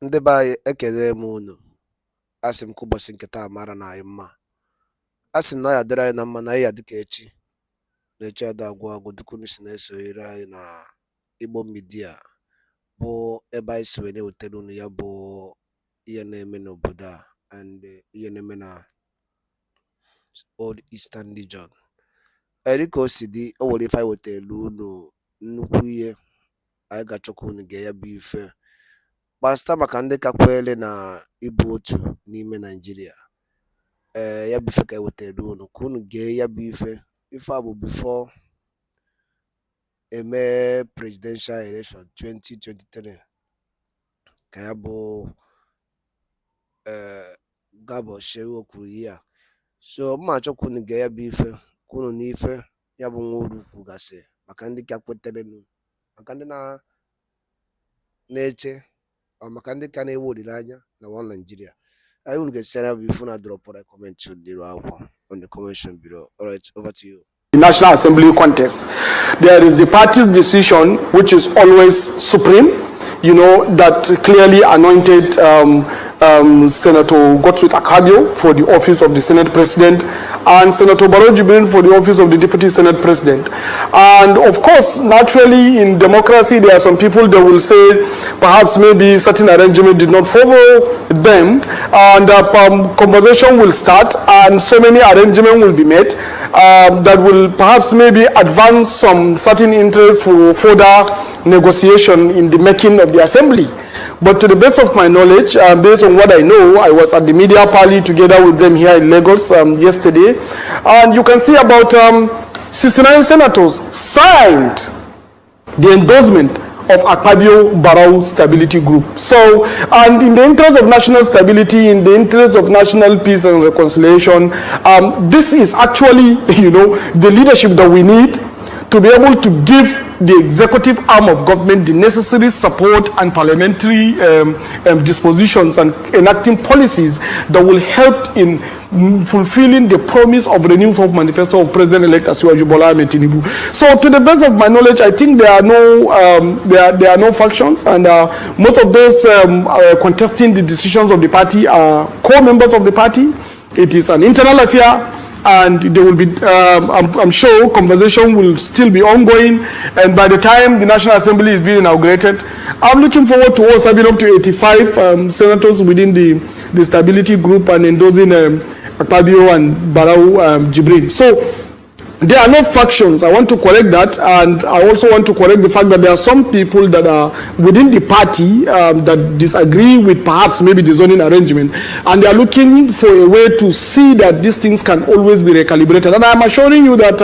Ndị be anyị ekele m unu. Asị m ka ụbọchị nke taa mara na anyị mma. Asị m na ya dịrị anyị na mma na ya dịka echi. Na echi ada agwụ agwụ dịka unu si na-esonyere anyị na Igbo Media bụ ebe anyị si wee na-ewetara unu ya bụ ihe na-eme n'obodo a and ihe na-eme na Old Eastern Region. Dịka o si dị, o nwere ife anyị wetara unu nnukwu ihe anyị ga-achọkwa unu ga ya bụ ife gbasịta maka ndị ka kwere na ịbụ otu n'ime Naịjirịa. Ya bụ ife ka ewetara unu ka unu gee ya bụ ife a bụ before eme presidential election 2023 ka ya bụ Gabo Shehu kwuru ihe a. So mma achọkwa unu gee ya bụ ife ka unu n'ife ya bụ nwa uru kwugasị maka ndị ka kweterenu, maka ndị na-eche maka ndị ka na-ewe olileanya na one Nigeria. I will get set up before I drop a comment to the on the convention bureau. All right, over to you. The National Assembly contest. There is the party's decision, which is always supreme, you know, that clearly anointed Senator Godswill Akpabio for the office of the Senate President and Senator Barrow Jibrin for the office of the Deputy Senate President. And of course, naturally in democracy, there are some people that will say perhaps maybe certain arrangement did not follow them, and conversation will start and so many arrangements will be made that will perhaps maybe advance some certain interests for further negotiation in the making of the assembly. But to the best of my knowledge, based on what I know, I was at the media party together with them here in Lagos yesterday, and you can see about 69 senators signed the endorsement of Akpabio Barrow Stability Group. So, and in the interest of national stability, in the interest of national peace and reconciliation, this is actually, you know, the leadership that we need to be able to give the executive arm of government the necessary support and parliamentary dispositions and enacting policies that will help in fulfilling the promise of the new form manifesto of President-elect Asiwaju Bola Ahmed Tinubu. So, to the best of my knowledge, I think there are no factions, and most of those contesting the decisions of the party are core members of the party. It is an internal affair, and there will be, I'm sure, conversation will still be ongoing, and by the time the National Assembly is being inaugurated, I'm looking forward to us having up to 85 senators within the stability group and endorsing Akpabio and Barrow Jibrin. So there are no factions. I want to correct that, and I also want to correct the fact that there are some people that are within the party that disagree with perhaps maybe the zoning arrangement, and they are looking for a way to see that these things can always be recalibrated. And I am assuring you that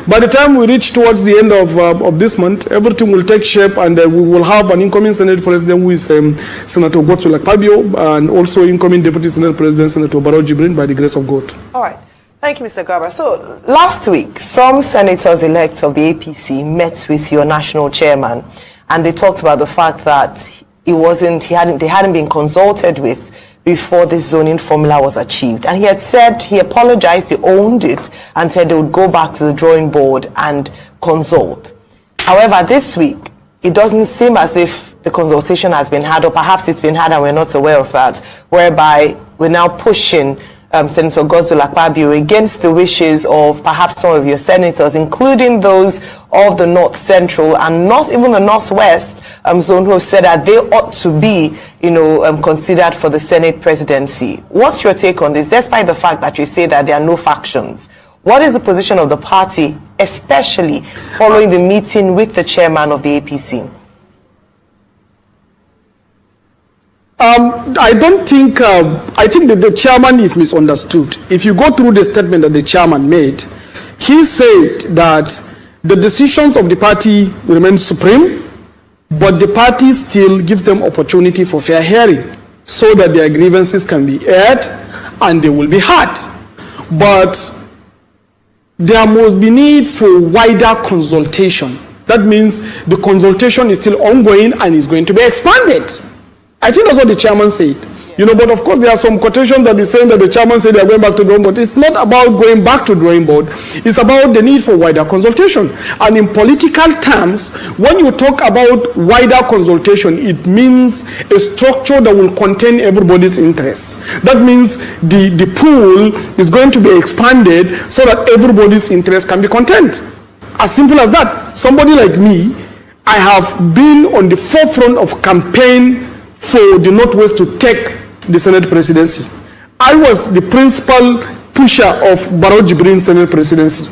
by the time we reach towards the end of this month, everything will take shape, and we will have an incoming Senate President who is Senator Godswill Akpabio, and also incoming Deputy Senate President Senator Barrow Jibrin, by the grace of God. All right. Thank you, Mr. Garba. So last week, some senators-elect of the APC met with your national chairman, and they talked about the fact that they hadn't been consulted with before this zoning formula was achieved. And he had said, he apologized, he owned it, and said they would go back to the drawing board and consult. However, this week, it doesn't seem as if the consultation has been had, or perhaps it's been had and we're not aware of that, whereby we're now pushing Senator Godswill Akpabio against the wishes of perhaps some of your senators, including those of the North Central and not even the Northwest zone, who have said that they ought to be, considered for the Senate presidency. What's your take on this, despite the fact that you say that there are no factions? What is the position of the party, especially following the meeting with the chairman of the APC? I don't think, I think that the chairman is misunderstood. If you go through the statement that the chairman made, he said that the decisions of the party remain supreme, but the party still gives them opportunity for fair hearing so that their grievances can be aired and they will be heard. But there must be need for wider consultation. That means the consultation is still ongoing and is going to be expanded. I think that's what the chairman said. You know, but of course there are some quotations that is saying that the chairman said they are going back to drawing board. It's not about going back to drawing board. It's about the need for wider consultation. And in political terms, when you talk about wider consultation, it means a structure that will contain everybody's interests. That means the pool is going to be expanded so that everybody's interest can be contained. As simple as that. Somebody like me, I have been on the forefront of campaign for the Northwest to take the Senate presidency. I was the principal pusher of Barrow Jibrin's Senate presidency.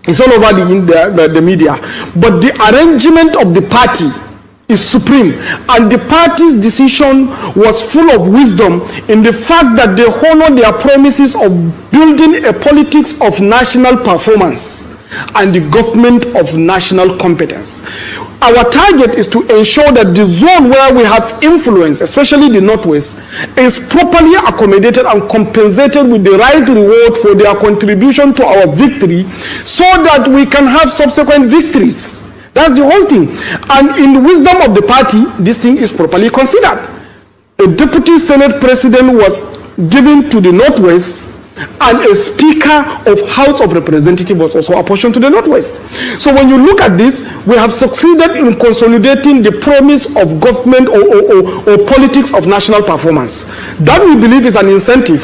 It's all over the media. But the arrangement of the party is supreme. And the party's decision was full of wisdom in the fact that they honored their promises of building a politics of national performance and the government of national competence. Our target is to ensure that the zone where we have influence, especially the Northwest, is properly accommodated and compensated with the right reward for their contribution to our victory, so that we can have subsequent victories. That's the whole thing. And in the wisdom of the party, this thing is properly considered. A deputy Senate president was given to the Northwest, and a speaker of House of Representatives was also apportioned to the Northwest. So when you look at this, we have succeeded in consolidating the promise of government or politics of national performance. That we believe is an incentive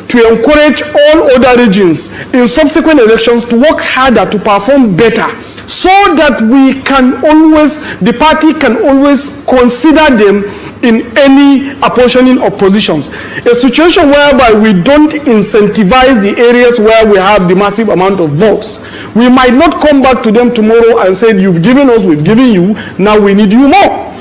to encourage all other regions in subsequent elections to work harder to perform better, so that we can always, the party can always consider them in any apportioning of positions. A situation whereby we don't incentivize the areas where we have the massive amount of votes. We might not come back to them tomorrow and say, you've given us, we've given you, now we need you more.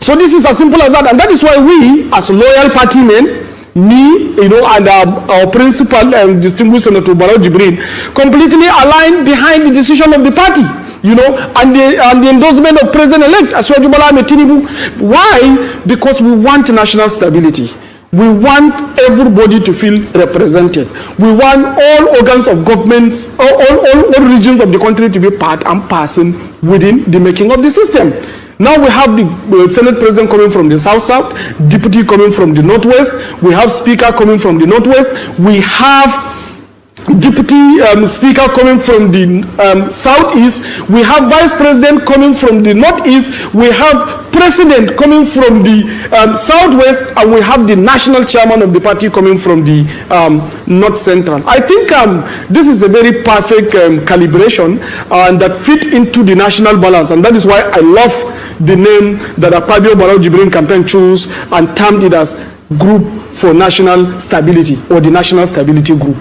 So this is as simple as that. And that is why we, as loyal party men, me, you know, and our principal and distinguished Senator Barrow Jibrin, completely aligned behind the decision of the party. You know, and the endorsement of President-elect Asiwaju Bola Ahmed Tinubu. Why? Because we want national stability. We want everybody to feel represented. We want all organs of government, all regions of the country to be part and parcel within the making of the system. Now we have the Senate President coming from the South-South, Deputy coming from the Northwest, we have Speaker coming from the Northwest, we have Deputy Speaker coming from the Southeast, we have Vice President coming from the Northeast, we have President coming from the Southwest, and we have the National Chairman of the party coming from the North Central. I think this is a very perfect calibration that fit into the national balance, and that is why I love the name that Akpabio Barrow Jibrin campaign chose and termed it as Group for National Stability, or the National Stability Group.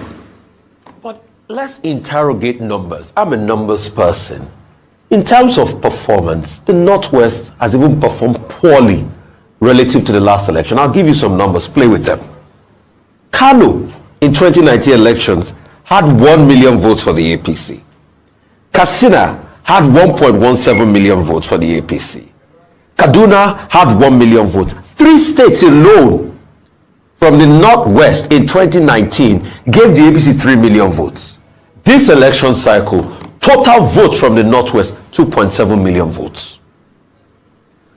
Let's interrogate numbers. I'm a numbers person. In terms of performance, the Northwest has even performed poorly relative to the last election. I'll give you some numbers. Play with them. Kano, in 2019 elections, had 1 million votes for the APC. Katsina had 1.17 million votes for the APC. Kaduna had 1 million votes. 3 states alone from the Northwest in 2019 gave the APC 3 million votes. This election cycle, total votes from the Northwest, 2.7 million votes.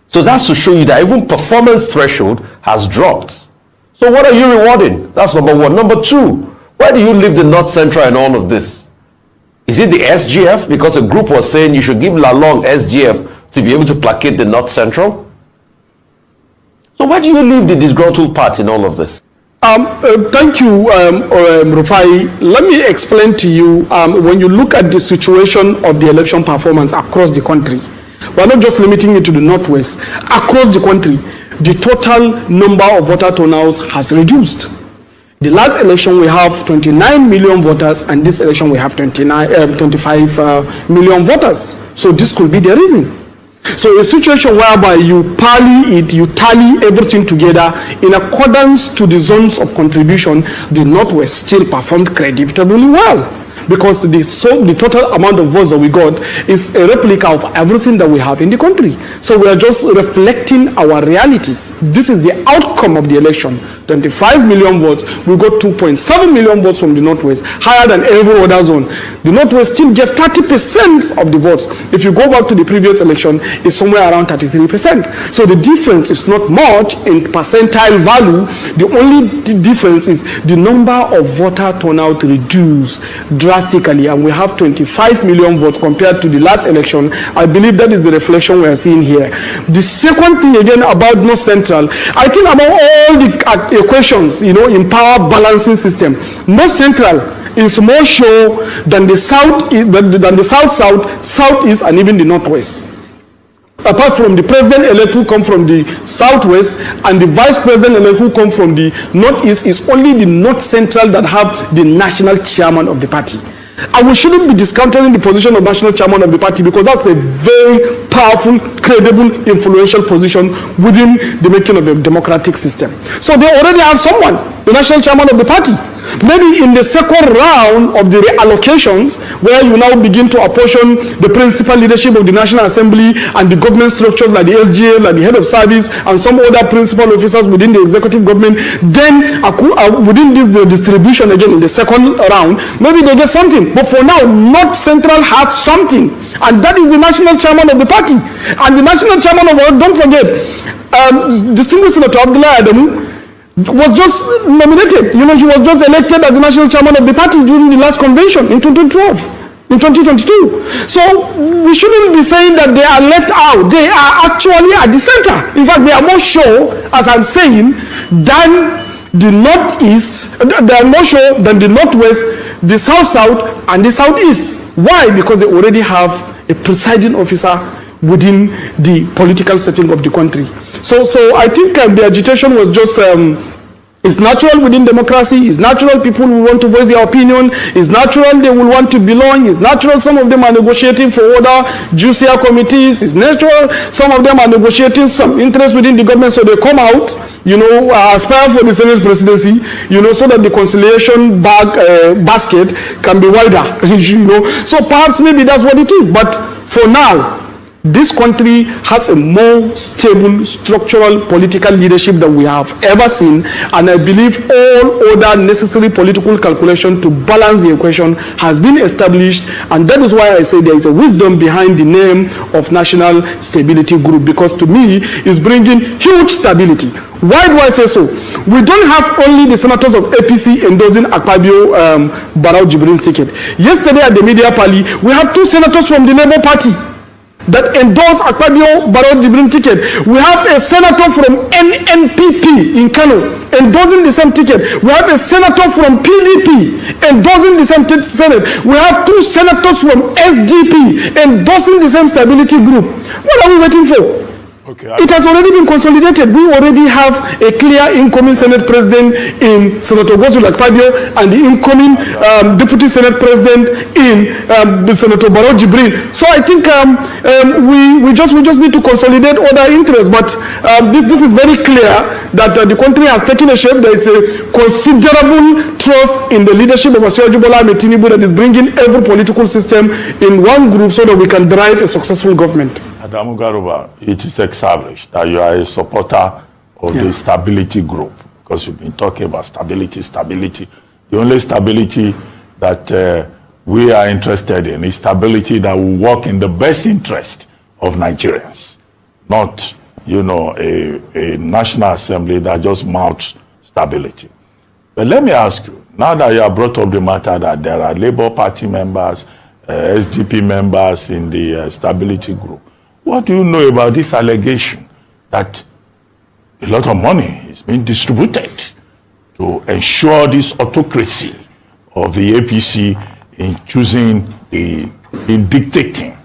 So that's to show you that even performance threshold has dropped. So what are you rewarding? That's number one. Number two, where do you leave the North Central in all of this? Is it the SGF? Because a group was saying you should give Lalong SGF to be able to placate the North Central. So where do you leave the disgruntled part in all of this? Thank you, Rufai. Let me explain to you, when you look at the situation of the election performance across the country, we're not just limiting it to the Northwest. Across the country, the total number of voter turnouts has reduced. The last election we have 29 million voters, and this election we have 25 million voters. So this could be the reason. So a situation whereby you tally everything together in accordance to the zones of contribution, the Northwest still performed creditably well. because the total amount of votes that we got is a replica of everything that we have in the country. So we are just reflecting our realities. This is the outcome of the election. 25 million votes. We got 2.7 million votes from the Northwest, higher than every other zone. The Northwest still gave 30% of the votes. If you go back to the previous election, it's somewhere around 33%. So the difference is not much in percentile value. The only difference is the number of voter turnout reduced drastically, and we have 25 million votes compared to the last election. I believe that is the reflection we are seeing here. The second thing again about North Central, I think about all the equations, in power balancing system, North Central is more sure than the Southeast, and even the Northwest. Apart from the president-elect who come from the Southwest and the vice president-elect who come from the Northeast, is only the North Central that have the national chairman of the party. And we shouldn't be discounting the position of national chairman of the party, because that's a very powerful, credible, influential position within the making of a democratic system. So they already have someone, the national chairman of the party. Maybe in the second round of the reallocations, where you now begin to apportion the principal leadership of the National Assembly and the government structures like the SGA, like the head of service, and some other principal officers within the executive government, then within this the distribution again in the second round, maybe they get something. But for now, North Central has something, and that is the national chairman of the party. And the national chairman of the, don't forget, distinguished Senator Abdullah Adamu was just nominated. He was just elected as the national chairman of the party during the last convention in 2012, in 2022. So we shouldn't be saying that they are left out. They are actually at the center. In fact, they are more sure, as I'm saying, than the Northeast. They are more sure than the Northwest, the South, and the Southeast. Why? Because they already have a presiding officer within the political setting of the country. So I think the agitation was just, it's natural within democracy. It's natural people will want to voice their opinion. It's natural they will want to belong. It's natural some of them are negotiating for other juicier committees. It's natural some of them are negotiating some interest within the government, so they come out, aspire for the Senate presidency, so that the conciliation basket can be wider, So perhaps maybe that's what it is. But for now, this country has a more stable structural political leadership than we have ever seen, and I believe all other necessary political calculation to balance the equation has been established, and that is why I say there is a wisdom behind the name of National Stability Group, because to me it's bringing huge stability. Why do I say so? We don't have only the senators of APC endorsing Akpabio Barrow Jibrin's ticket. Yesterday at the media party, we have two senators from the Labour Party that endorse Akpabio Barrow Jibrin ticket. We have a senator from NNPP in Kano endorsing the same ticket. We have a senator from PDP endorsing the same Senate. We have two senators from SDP endorsing the same stability group. What are we waiting for? Okay, it has already been consolidated. We already have a clear incoming Senate President in Senator Godswill Akpabio, and the incoming Deputy Senate President in Senator Barrow Jibrin. So I think we just need to consolidate other interests. But this is very clear that the country has taken a shape. There is a considerable trust in the leadership of Asiwaju Bola Ahmed Tinubu that is bringing every political system in one group so that we can drive a successful government. Adamu Garuba, it is established that you are a supporter of the stability group, because you've been talking about stability. The only stability that we are interested in is stability that will work in the best interest of Nigerians, not, a National Assembly that just mounts stability. But let me ask you, now that you have brought up the matter that there are Labour Party members, SDP members in the stability group, what do you know about this allegation that a lot of money is being distributed to ensure this autocracy of the APC in choosing, in dictating,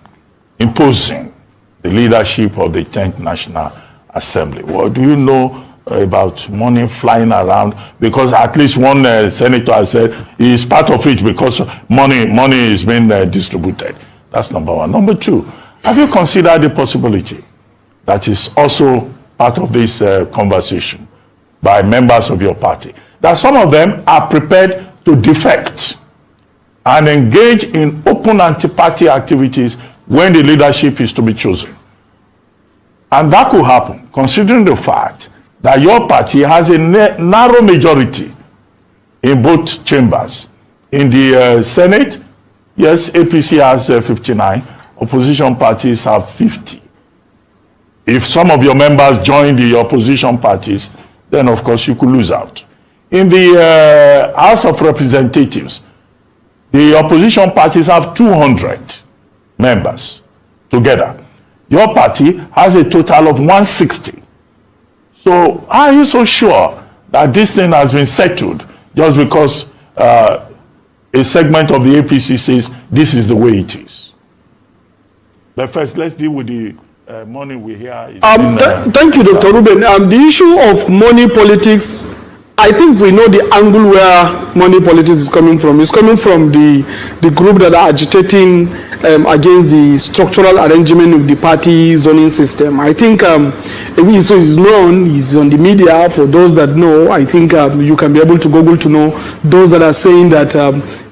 imposing the leadership of the 10th National Assembly? What do you know about money flying around? Because at least one senator has said he is part of it because money is being distributed. That's number one. Number two, have you considered the possibility that is also part of this conversation by members of your party, that some of them are prepared to defect and engage in open anti-party activities when the leadership is to be chosen. And that could happen, considering the fact that your party has a narrow majority in both chambers. In the Senate, yes, APC has 59, opposition parties have 50. If some of your members join the opposition parties, then of course you could lose out. In the House of Representatives, the opposition parties have 200 members together. Your party has a total of 160. So are you so sure that this thing has been settled just because a segment of the APC says this is the way it is? But first, let's deal with the money we hear. Thank you, Dr. Ruben. The issue of money politics, I think we know the angle where money politics is coming from. It's coming from the group that are agitating against the structural arrangement of the party zoning system. I think so it's known, he's on the media. For those that know, I think you can be able to Google to know those that are saying that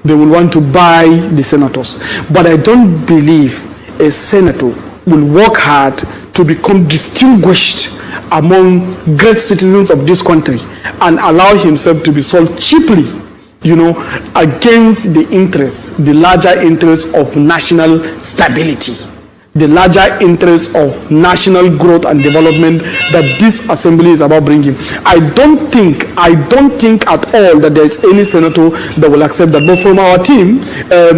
they will want to buy the senators. But I don't believe a senator will work hard to become distinguished among great citizens of this country and allow himself to be sold cheaply, you know, against the interests, the larger interests of national stability, the larger interests of national growth and development that this assembly is about bringing. I don't think at all that there is any senator that will accept that. But from our team,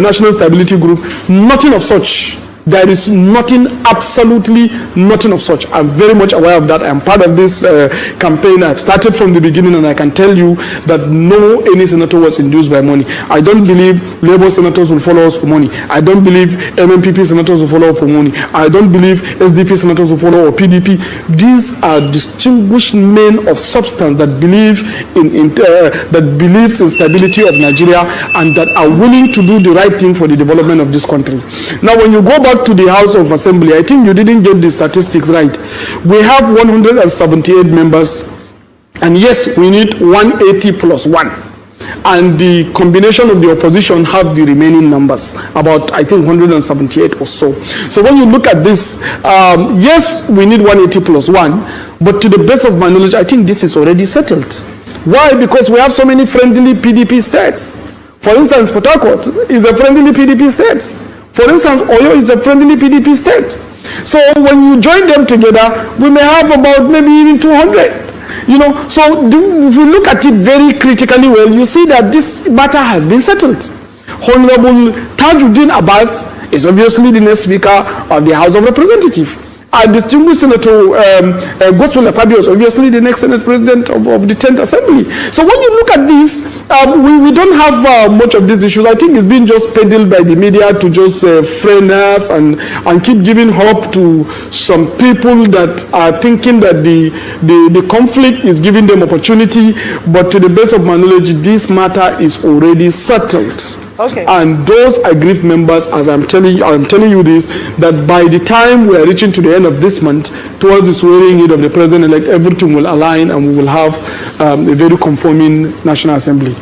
National Stability Group, nothing of such. There is nothing, absolutely nothing of such. I'm very much aware of that. I'm part of this campaign. I've started from the beginning, and I can tell you that any senator was induced by money. I don't believe Labour senators will follow us for money. I don't believe MMPP senators will follow us for money. I don't believe SDP senators will follow or PDP. These are distinguished men of substance that believes in stability of Nigeria and that are willing to do the right thing for the development of this country. Now, when you go back to the House of Assembly, I think you didn't get the statistics right. We have 178 members, and yes, we need 180 plus 1. And the combination of the opposition have the remaining numbers, about I think 178 or so. So when you look at this, yes, we need 180 plus 1, but to the best of my knowledge, I think this is already settled. Why? Because we have so many friendly PDP states. For instance, Port Harcourt is a friendly PDP state. For instance, Oyo is a friendly PDP state. So when you join them together, we may have about maybe even 200. You know, so if you look at it very critically well, you see that this matter has been settled. Honorable Tajuddin Abbas is obviously the next Speaker of the House of Representatives. Our distinguished Senator Godswill Akpabio is obviously the next Senate President of the 10th Assembly. So when you look at this, we don't have much of these issues. I think it's been just peddled by the media to just fray nerves and keep giving hope to some people that are thinking that the conflict is giving them opportunity. But to the best of my knowledge, this matter is already settled. Okay. And those aggrieved members, as I'm telling you this, that by the time we are reaching to the end of this month, towards the swearing-in of the president-elect, everything will align and we will have a very conforming National Assembly.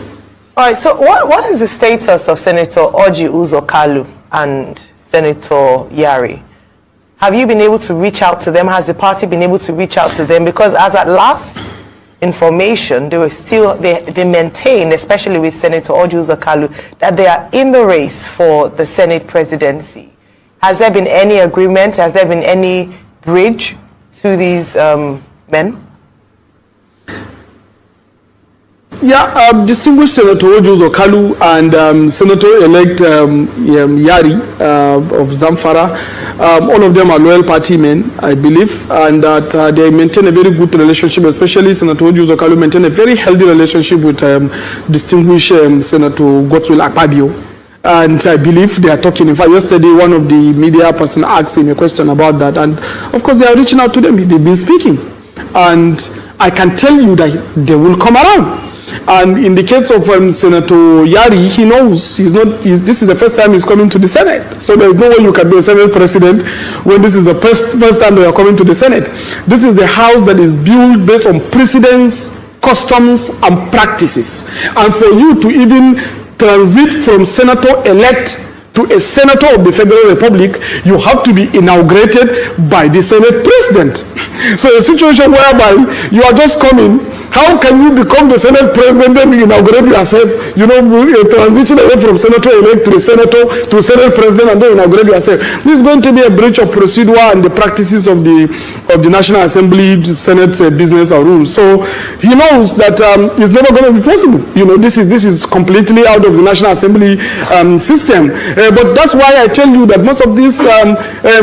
All right, so what is the status of Senator Orji Uzor Kalu and Senator Yari? Have you been able to reach out to them? Has the party been able to reach out to them? Because as at last information, they were still, they maintained, especially with Senator Orji Uzor Kalu, that they are in the race for the Senate presidency. Has there been any agreement? Has there been any bridge to these men? Yeah, distinguished Senator Orji Uzor Kalu and Senator-elect Yari of Zamfara, all of them are loyal party men, I believe, and that they maintain a very good relationship, especially Senator Orji Uzor Kalu maintain a very healthy relationship with distinguished Senator Godswill Akpabio. And I believe they are talking. In fact, yesterday, one of the media person asked him a question about that. And of course, they are reaching out to them. They've been speaking. And I can tell you that they will come around. And in the case of Senator Yari, he knows this is the first time he's coming to the Senate. So there's no way you can be a Senate president when this is the first time they are coming to the Senate. This is the house that is built based on precedents, customs, and practices. And for you to even transit from senator-elect to a senator of the Federal Republic, you have to be inaugurated by the Senate President. So a situation whereby you are just coming, how can you become the Senate President and inaugurate yourself, transition away from senator-elect to Senate President and then inaugurate yourself? This is going to be a breach of procedure and the practices of the National Assembly, Senate business or rules. So he knows that it's never going to be possible. This is completely out of the National Assembly system. But that's why I tell you that most of these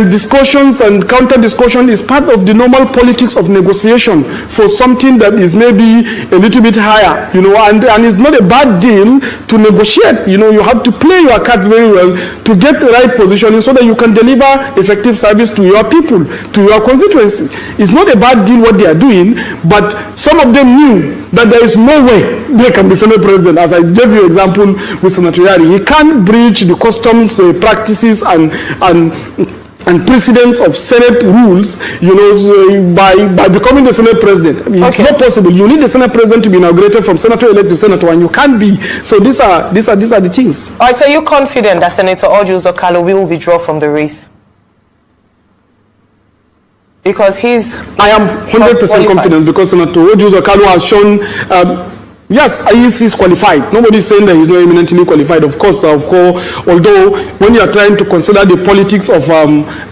discussions and counter-discussion is part of the normal politics of negotiation for something that is maybe a little bit higher, and it's not a bad deal to negotiate. You have to play your cards very well to get the right positioning so that you can deliver effective service to your people, to your constituency. It's not a bad deal what they are doing, but some of them knew that there is no way they can be Senate President. As I gave you example with Senator Yari, he can't breach the customs practices and precedents of Senate rules, by becoming the Senate President. It's not possible. You need the Senate President to be inaugurated from senator-elect to senator, and you can't be. So these are the things. All right. So you're confident that Senator Orji Uzor Kalu will withdraw from the race? Because I am 100% confident because Senator Orji Uzor Kalu has shown. Yes, he's qualified. Nobody is saying that he's not eminently qualified. Of course, although when you are trying to consider the politics of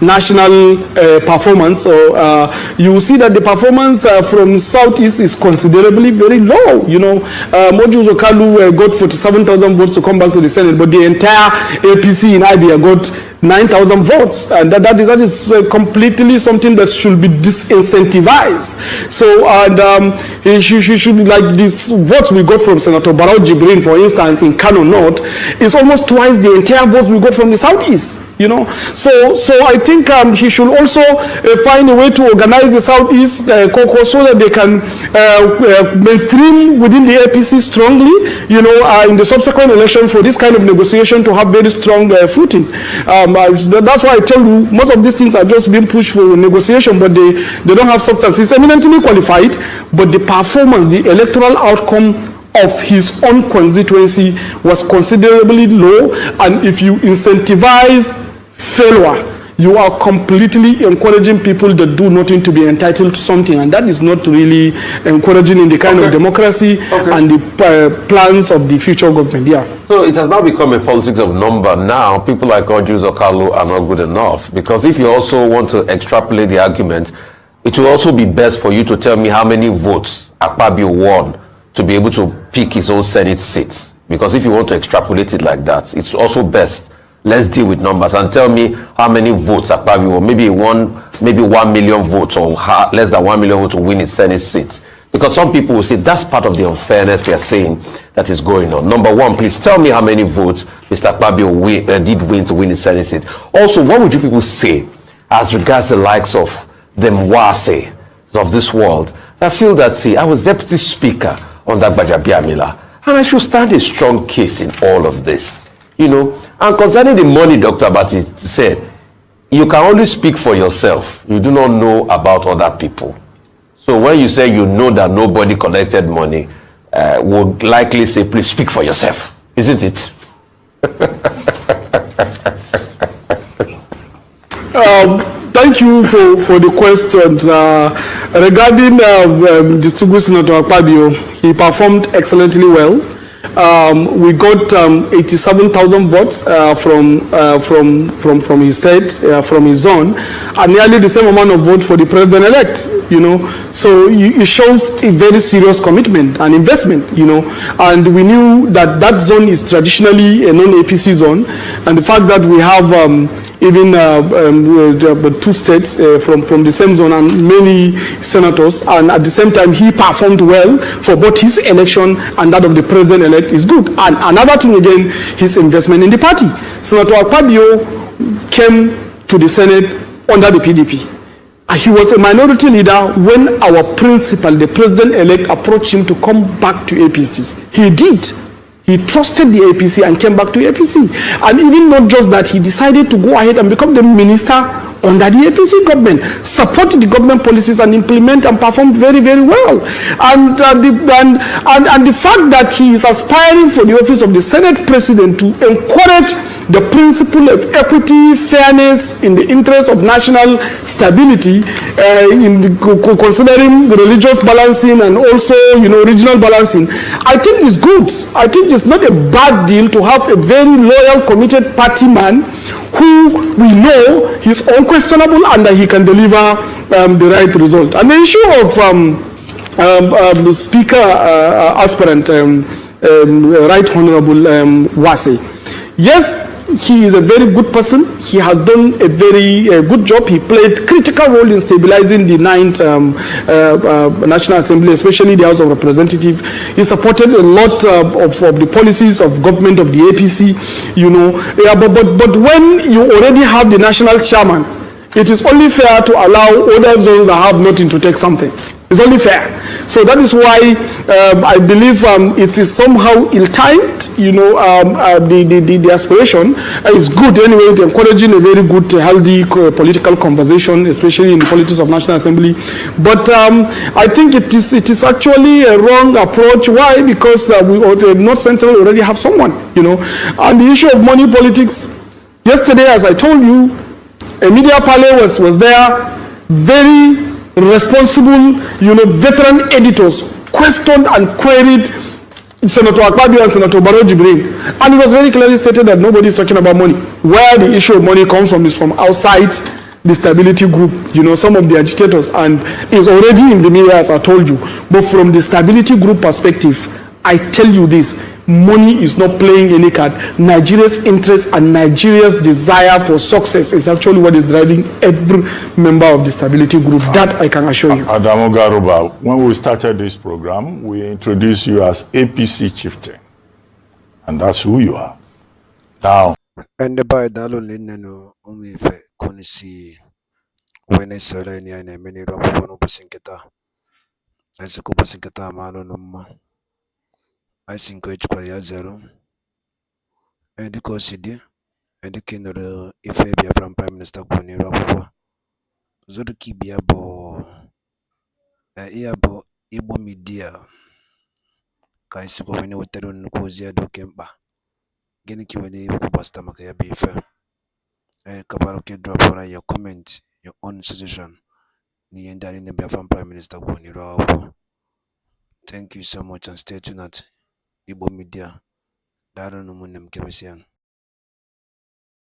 national performance, you will see that the performance from Southeast is considerably very low. Orji Uzor Kalu got 47,000 votes to come back to the Senate, but the entire APC in Abia got 9,000 votes, and that is completely something that should be disincentivized. So, and she should, like these votes we got from Senator Barrow Jibrin, for instance, in Kano North, is almost twice the entire votes we got from the Southeast. So I think he should also find a way to organize the Southeast caucus so that they can mainstream within the APC strongly, in the subsequent election for this kind of negotiation to have very strong footing. That's why I tell you, most of these things are just being pushed for negotiation, but they don't have substance. He's eminently qualified, but the performance, the electoral outcome of his own constituency was considerably low, and if you incentivize failure, you are completely encouraging people that do nothing to be entitled to something, and that is not really encouraging in the kind of democracy and the plans of the future government. So it has now become a politics of number. Now people like Orji Uzor Kalu are not good enough, because if you also want to extrapolate the argument, it will also be best for you to tell me how many votes Akpabio won to be able to pick his own Senate seats. Because if you want to extrapolate it like that, it's also best. Let's deal with numbers and tell me how many votes Akpabio won. Maybe 1 million votes, or less than 1 million votes to win his Senate seats. Because some people will say that's part of the unfairness they are saying that is going on. Number one, please tell me how many votes Mr. Akpabio did win to win his Senate seat. Also, what would you people say as regards the likes of the Mwase of this world? I feel that, see, I was deputy speaker on that Bajabiamila, and I should stand a strong case in all of this, And concerning the money, Dr. Abati said, you can only speak for yourself. You do not know about other people. So when you say you know that nobody collected money, would likely say, please speak for yourself, isn't it? Thank you for the questions. Regarding distinguished Senator Akpabio, he performed excellently well. We got 87,000 votes from his state, from his zone, and nearly the same amount of votes for the president-elect. So it shows a very serious commitment and investment. And we knew that zone is traditionally a non-APC zone, and the fact that we have even two states from the same zone and many senators, and at the same time he performed well for both his election and that of the president-elect is good. And another thing again, his investment in the party. Senator Akpabio came to the Senate under the PDP. He was a minority leader when our principal, the president-elect, approached him to come back to APC. He He trusted the APC and came back to APC. And even not just that, he decided to go ahead and become the minister under the APC government, support the government policies and implement and perform very, very well. And the fact that he is aspiring for the office of the Senate President to encourage the principle of equity, fairness in the interest of national stability, considering religious balancing and also, regional balancing, I think is good. I think it's not a bad deal to have a very loyal, committed party man who we know he's unquestionable and that he can deliver the right result. And the issue of the speaker aspirant, Right Honorable Wase, yes, he is a very good person. He has done a very good job. He played critical role in stabilizing the 9th National Assembly, especially the House of Representatives. He supported a lot of the policies of government of the APC, but when you already have the national chairman, it is only fair to allow other zones that have nothing to take something. It's only fair. So that is why I believe it is somehow ill-timed. The aspiration is good anyway. It's encouraging a very good, healthy political conversation, especially in the politics of National Assembly. But I think it is actually a wrong approach. Why? Because North Central already have someone. And the issue of money politics. Yesterday, as I told you, a media parley was there, very responsible, veteran editors questioned and queried Senator Akpabio and Senator Barrow Jibrin, and it was very clearly stated that nobody is talking about money. Where the issue of money comes from is from outside the stability group, some of the agitators, and is already in the media, as I told you. But from the stability group perspective, I tell you this, money is not playing any card. Nigeria's interest and Nigeria's desire for success is actually what is driving every member of the stability group. That I can assure you. Adamu Garuba, when we started this program, we introduced you as APC chieftain. And that's who you are. Now, and the by Dalo Lineno, only if I see when I saw any many rock one of Sinketa. As a Kupa Sinketa, Malo no. I think which Korea 0 and the Cosidi and the king of the Biafran Prime Minister Kuni Rakwa Zoduki Biabo Iabo Ibo Media Kaisiko when you tell Nkozia do Kemba Geniki when you Kubasta Makaya Bifa Kabaroke drop for your comment, your own suggestion. Ni and the Biafran Prime Minister Kuni Rakwa. Thank you so much and stay tuned at Igbo Media. Daro no munem kemesian.